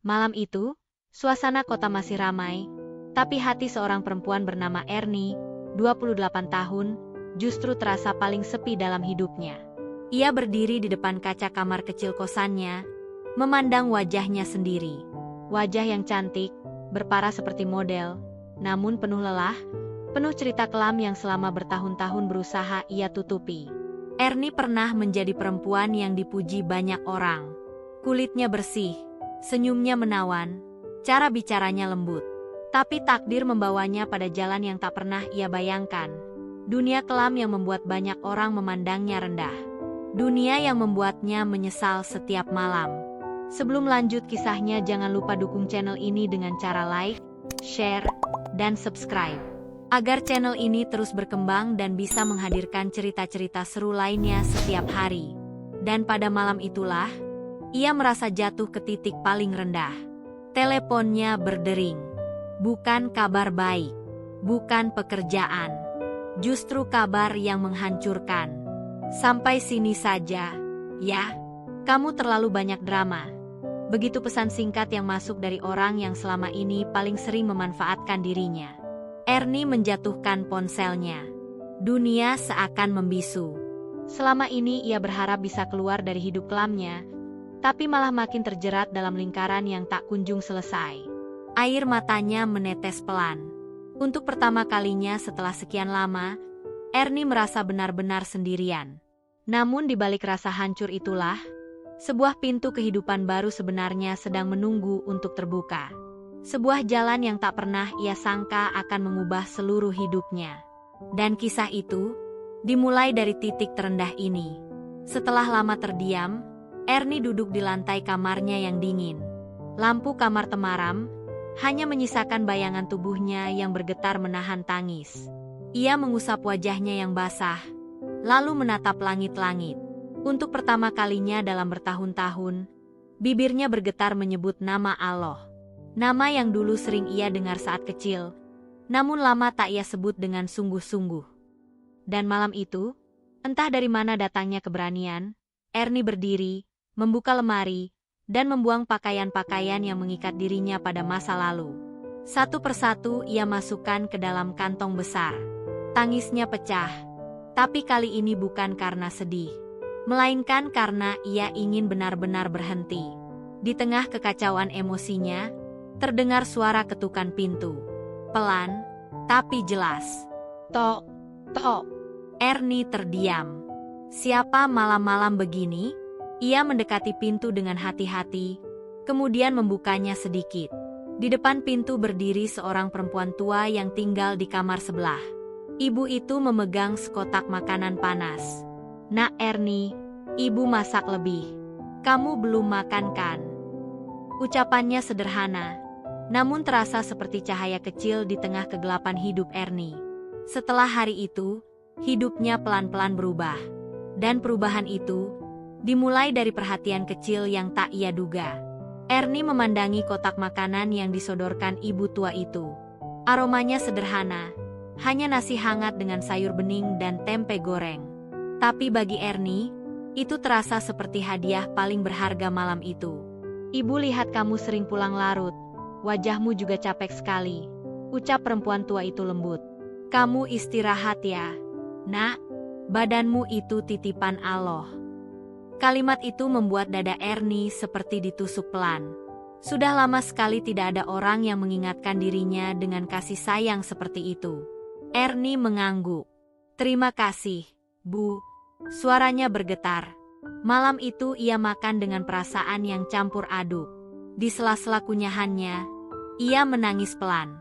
Malam itu, suasana kota masih ramai, tapi hati seorang perempuan bernama Ernie, 28 tahun, justru terasa paling sepi dalam hidupnya. Ia berdiri di depan kaca kamar kecil kosannya, memandang wajahnya sendiri. Wajah yang cantik, berparah seperti model, namun penuh lelah, penuh cerita kelam yang selama bertahun-tahun berusaha ia tutupi. Ernie pernah menjadi perempuan yang dipuji banyak orang. Kulitnya bersih, senyumnya menawan, cara bicaranya lembut. Tapi takdir membawanya pada jalan yang tak pernah ia bayangkan. Dunia kelam yang membuat banyak orang memandangnya rendah. Dunia yang membuatnya menyesal setiap malam. Sebelum lanjut kisahnya, jangan lupa dukung channel ini dengan cara like, share, dan subscribe, agar channel ini terus berkembang dan bisa menghadirkan cerita-cerita seru lainnya setiap hari. Dan pada malam itulah, ia merasa jatuh ke titik paling rendah. Teleponnya berdering. Bukan kabar baik, bukan pekerjaan, justru kabar yang menghancurkan. Sampai sini saja, ya. Kamu terlalu banyak drama. Begitu pesan singkat yang masuk dari orang yang selama ini paling sering memanfaatkan dirinya. Ernie menjatuhkan ponselnya. Dunia seakan membisu. Selama ini ia berharap bisa keluar dari hidup kelamnya, tapi malah makin terjerat dalam lingkaran yang tak kunjung selesai. Air matanya menetes pelan. Untuk pertama kalinya setelah sekian lama, Ernie merasa benar-benar sendirian. Namun di balik rasa hancur itulah, sebuah pintu kehidupan baru sebenarnya sedang menunggu untuk terbuka. Sebuah jalan yang tak pernah ia sangka akan mengubah seluruh hidupnya. Dan kisah itu dimulai dari titik terendah ini. Setelah lama terdiam, Ernie duduk di lantai kamarnya yang dingin. Lampu kamar temaram, hanya menyisakan bayangan tubuhnya yang bergetar menahan tangis. Ia mengusap wajahnya yang basah, lalu menatap langit-langit. Untuk pertama kalinya dalam bertahun-tahun, bibirnya bergetar menyebut nama Allah. Nama yang dulu sering ia dengar saat kecil, namun lama tak ia sebut dengan sungguh-sungguh. Dan malam itu, entah dari mana datangnya keberanian, Ernie berdiri, membuka lemari, dan membuang pakaian-pakaian yang mengikat dirinya pada masa lalu. Satu persatu ia masukkan ke dalam kantong besar. Tangisnya pecah, tapi kali ini bukan karena sedih, melainkan karena ia ingin benar-benar berhenti. Di tengah kekacauan emosinya, terdengar suara ketukan pintu. Pelan, tapi jelas. Tok, tok. Ernie terdiam. Siapa malam-malam begini? Ia mendekati pintu dengan hati-hati, kemudian membukanya sedikit. Di depan pintu berdiri seorang perempuan tua yang tinggal di kamar sebelah. Ibu itu memegang sekotak makanan panas. Nak Ernie, ibu masak lebih. Kamu belum makan kan? Ucapannya sederhana, namun terasa seperti cahaya kecil di tengah kegelapan hidup Ernie. Setelah hari itu, hidupnya pelan-pelan berubah. Dan perubahan itu dimulai dari perhatian kecil yang tak ia duga. Ernie memandangi kotak makanan yang disodorkan ibu tua itu. Aromanya sederhana, hanya nasi hangat dengan sayur bening dan tempe goreng. Tapi bagi Ernie, itu terasa seperti hadiah paling berharga malam itu. Ibu lihat kamu sering pulang larut. Wajahmu juga capek sekali, ucap perempuan tua itu lembut. Kamu istirahat ya, nak. Badanmu itu titipan Allah. Kalimat itu membuat dada Ernie seperti ditusuk pelan. Sudah lama sekali tidak ada orang yang mengingatkan dirinya dengan kasih sayang seperti itu. Ernie mengangguk. Terima kasih, Bu. Suaranya bergetar. Malam itu ia makan dengan perasaan yang campur aduk. Di sela-sela kunyahannya, ia menangis pelan.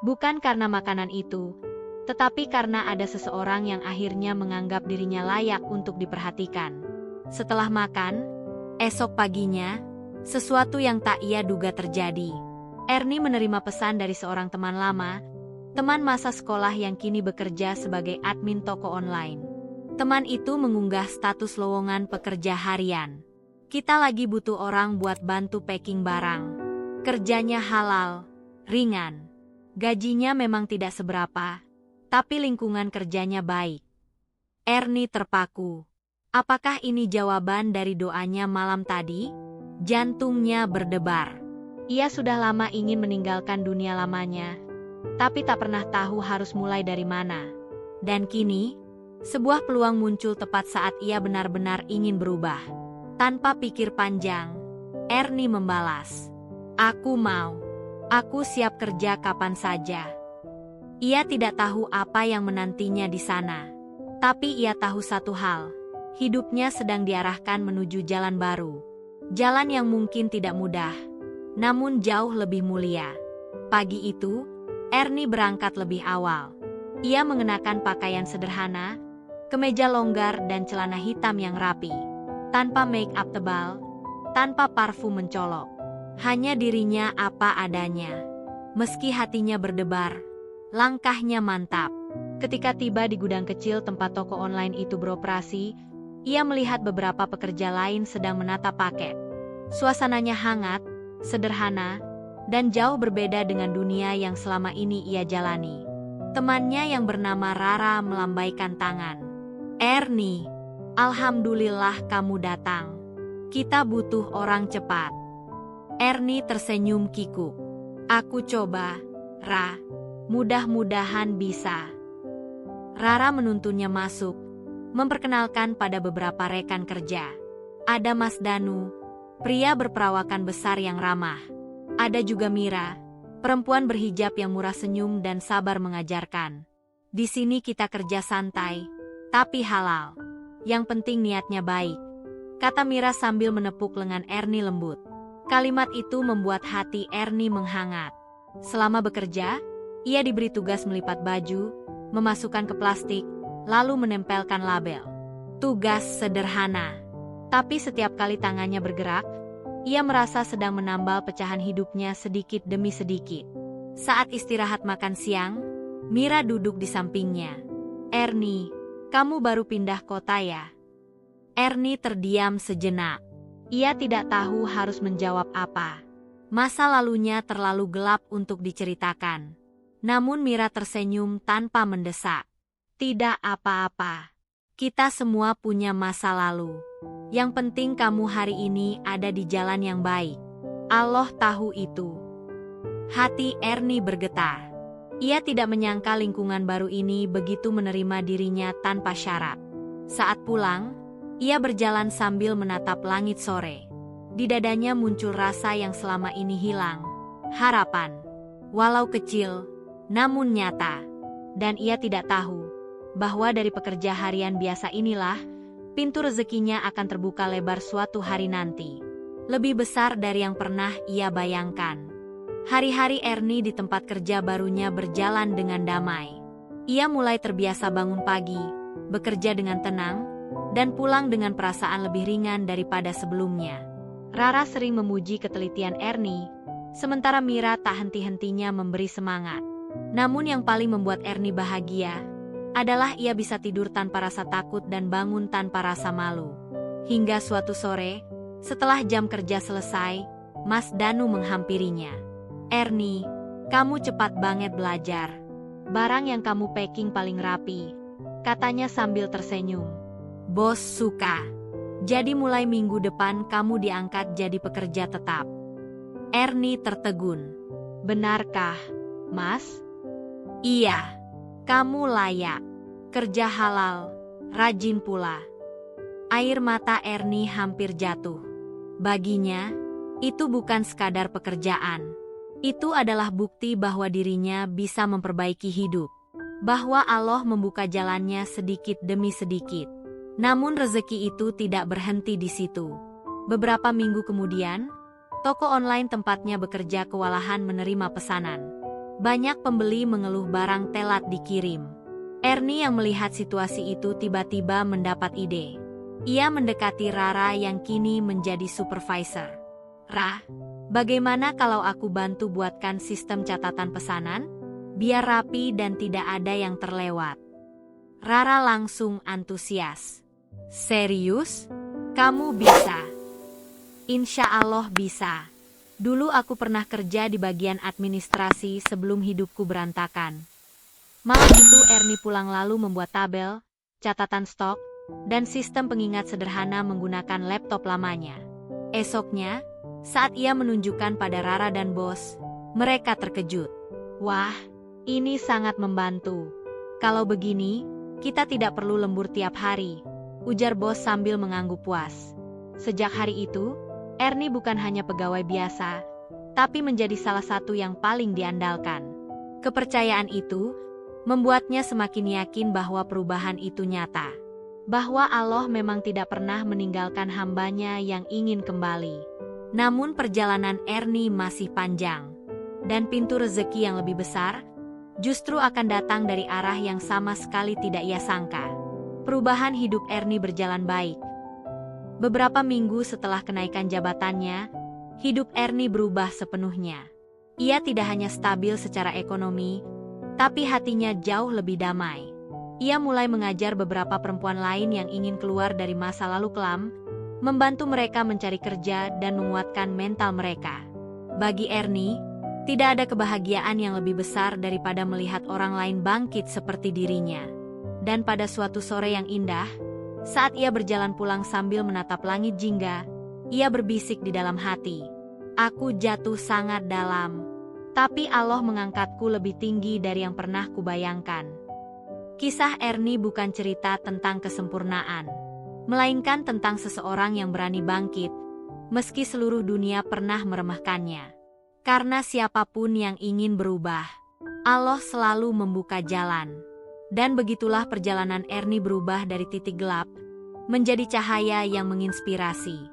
Bukan karena makanan itu, tetapi karena ada seseorang yang akhirnya menganggap dirinya layak untuk diperhatikan. Setelah makan, esok paginya, sesuatu yang tak ia duga terjadi. Ernie menerima pesan dari seorang teman lama, teman masa sekolah yang kini bekerja sebagai admin toko online. Teman itu mengunggah status lowongan pekerja harian. Kita lagi butuh orang buat bantu packing barang. Kerjanya halal, ringan. Gajinya memang tidak seberapa, tapi lingkungan kerjanya baik. Ernie terpaku. Apakah ini jawaban dari doanya malam tadi? Jantungnya berdebar. Ia sudah lama ingin meninggalkan dunia lamanya, tapi tak pernah tahu harus mulai dari mana. Dan kini, sebuah peluang muncul tepat saat ia benar-benar ingin berubah. Tanpa pikir panjang, Ernie membalas, "Aku mau. Aku siap kerja kapan saja." Ia tidak tahu apa yang menantinya di sana. Tapi ia tahu satu hal, hidupnya sedang diarahkan menuju jalan baru. Jalan yang mungkin tidak mudah, namun jauh lebih mulia. Pagi itu, Ernie berangkat lebih awal. Ia mengenakan pakaian sederhana, kemeja longgar dan celana hitam yang rapi. Tanpa make up tebal, tanpa parfum mencolok. Hanya dirinya apa adanya. Meski hatinya berdebar, langkahnya mantap. Ketika tiba di gudang kecil tempat toko online itu beroperasi, ia melihat beberapa pekerja lain sedang menata paket. Suasananya hangat, sederhana, dan jauh berbeda dengan dunia yang selama ini ia jalani. Temannya yang bernama Rara melambaikan tangan. "Ernie, alhamdulillah kamu datang. Kita butuh orang cepat." Ernie tersenyum kikuk. "Aku coba, Ra. Mudah-mudahan bisa." Rara menuntunnya masuk, memperkenalkan pada beberapa rekan kerja. Ada Mas Danu, pria berperawakan besar yang ramah. Ada juga Mira, perempuan berhijab yang murah senyum dan sabar mengajarkan. "Di sini kita kerja santai, tapi halal. Yang penting niatnya baik," kata Mira sambil menepuk lengan Ernie lembut. Kalimat itu membuat hati Ernie menghangat. Selama bekerja, ia diberi tugas melipat baju, memasukkan ke plastik, lalu menempelkan label. Tugas sederhana. Tapi setiap kali tangannya bergerak, ia merasa sedang menambal pecahan hidupnya sedikit demi sedikit. Saat istirahat makan siang, Mira duduk di sampingnya. "Ernie, kamu baru pindah kota ya?" Ernie terdiam sejenak. Ia tidak tahu harus menjawab apa. Masa lalunya terlalu gelap untuk diceritakan. Namun Mira tersenyum tanpa mendesak. "Tidak apa-apa. Kita semua punya masa lalu. Yang penting kamu hari ini ada di jalan yang baik. Allah tahu itu." Hati Ernie bergetar. Ia tidak menyangka lingkungan baru ini begitu menerima dirinya tanpa syarat. Saat pulang, ia berjalan sambil menatap langit sore. Di dadanya muncul rasa yang selama ini hilang. Harapan. Walau kecil, namun nyata. Dan ia tidak tahu bahwa dari pekerja harian biasa inilah, pintu rezekinya akan terbuka lebar suatu hari nanti. Lebih besar dari yang pernah ia bayangkan. Hari-hari Ernie di tempat kerja barunya berjalan dengan damai. Ia mulai terbiasa bangun pagi, bekerja dengan tenang, dan pulang dengan perasaan lebih ringan daripada sebelumnya. Rara sering memuji ketelitian Ernie, sementara Mira tak henti-hentinya memberi semangat. Namun yang paling membuat Ernie bahagia adalah ia bisa tidur tanpa rasa takut dan bangun tanpa rasa malu. Hingga suatu sore, setelah jam kerja selesai, Mas Danu menghampirinya. "Ernie, kamu cepat banget belajar. Barang yang kamu packing paling rapi," katanya sambil tersenyum. "Bos suka. Jadi mulai minggu depan kamu diangkat jadi pekerja tetap." Ernie tertegun. "Benarkah, Mas?" "Iya. Kamu layak. Kerja halal, rajin pula." Air mata Ernie hampir jatuh. Baginya, itu bukan sekadar pekerjaan. Itu adalah bukti bahwa dirinya bisa memperbaiki hidup. Bahwa Allah membuka jalannya sedikit demi sedikit. Namun rezeki itu tidak berhenti di situ. Beberapa minggu kemudian, toko online tempatnya bekerja kewalahan menerima pesanan. Banyak pembeli mengeluh barang telat dikirim. Ernie yang melihat situasi itu tiba-tiba mendapat ide. Ia mendekati Rara yang kini menjadi supervisor. "Ra, bagaimana kalau aku bantu buatkan sistem catatan pesanan? Biar rapi dan tidak ada yang terlewat." Rara langsung antusias. "Serius? Kamu bisa?" "Insya Allah bisa. Dulu aku pernah kerja di bagian administrasi sebelum hidupku berantakan." Malam itu Ernie pulang lalu membuat tabel, catatan stok, dan sistem pengingat sederhana menggunakan laptop lamanya. Esoknya, Saat ia menunjukkan pada Rara dan bos, mereka terkejut. Wah, ini sangat membantu. Kalau begini, kita tidak perlu lembur tiap hari, ujar bos sambil mengangguk puas. Sejak hari itu, Ernie bukan hanya pegawai biasa, tapi menjadi salah satu yang paling diandalkan. Kepercayaan itu membuatnya semakin yakin bahwa perubahan itu nyata. Bahwa Allah memang tidak pernah meninggalkan hambanya yang ingin kembali. Namun perjalanan Ernie masih panjang. Dan pintu rezeki yang lebih besar justru akan datang dari arah yang sama sekali tidak ia sangka. Perubahan hidup Ernie berjalan baik. Beberapa minggu setelah kenaikan jabatannya, hidup Ernie berubah sepenuhnya. Ia tidak hanya stabil secara ekonomi, tapi hatinya jauh lebih damai. Ia mulai mengajar beberapa perempuan lain yang ingin keluar dari masa lalu kelam, membantu mereka mencari kerja dan menguatkan mental mereka. Bagi Ernie, tidak ada kebahagiaan yang lebih besar daripada melihat orang lain bangkit seperti dirinya. Dan pada suatu sore yang indah, saat ia berjalan pulang sambil menatap langit jingga, ia berbisik di dalam hati, "Aku jatuh sangat dalam, tapi Allah mengangkatku lebih tinggi dari yang pernah kubayangkan." Kisah Ernie bukan cerita tentang kesempurnaan, melainkan tentang seseorang yang berani bangkit, meski seluruh dunia pernah meremehkannya. Karena siapapun yang ingin berubah, Allah selalu membuka jalan. Dan begitulah perjalanan Ernie berubah dari titik gelap menjadi cahaya yang menginspirasi.